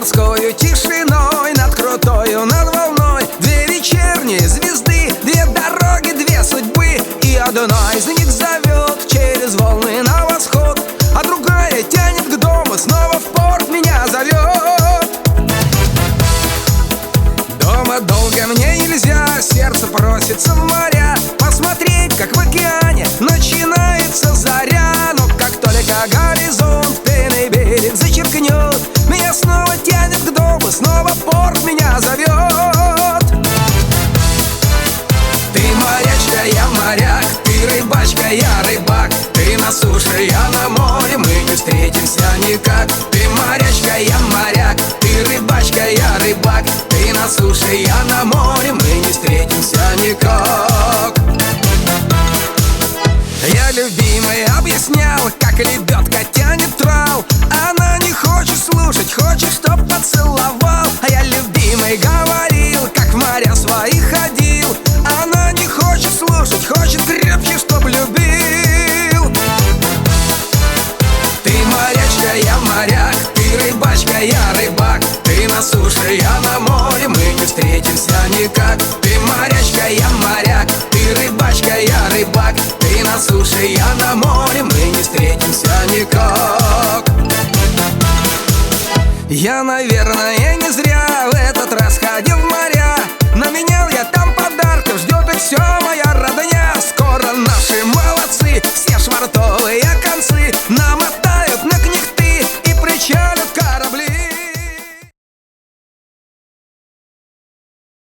морскою тишиной, над крутою, над волной. Две вечерние звезды, две дороги, две судьбы. И одна из них зовет через волны на восход, а другая тянет к дому, снова в порт меня зовет. Дома долго мне нельзя, сердце просится в моря, посмотреть, как в океане начинается заря. Но как только горизонт пеной берег зачеркнет, меня снова тянет к дому, снова порт меня зовет. Ты морячка, я моряк, ты рыбачка, я рыбак. Ты на суше, я на море, мы не встретимся никак. Ты морячка, я моряк, ты рыбачка, я рыбак. Ты на суше, я на море, мы не встретимся никак. Я любимой объяснял, как лебедка тянет трал. Она не хочет слушать, хочет, чтоб поцеловал. А я любимой говорил, как в моря свои ходил. Она не хочет слушать, хочет крепче, чтоб любил. Ты морячка, я моряк, ты рыбачка, я рыбак. Ты на суше, я на море, мы не встретимся никак. Ты морячка, я моряк, ты рыбачка, я рыбак. Ты на суше, я на море, мы не встретимся никак. Я, наверное, не зря в этот раз ходил в моря. Наменял я там подарков, ждет их все моя родня. Скоро наши молодцы все швартовые концы намотают на кнехты и причалят корабли.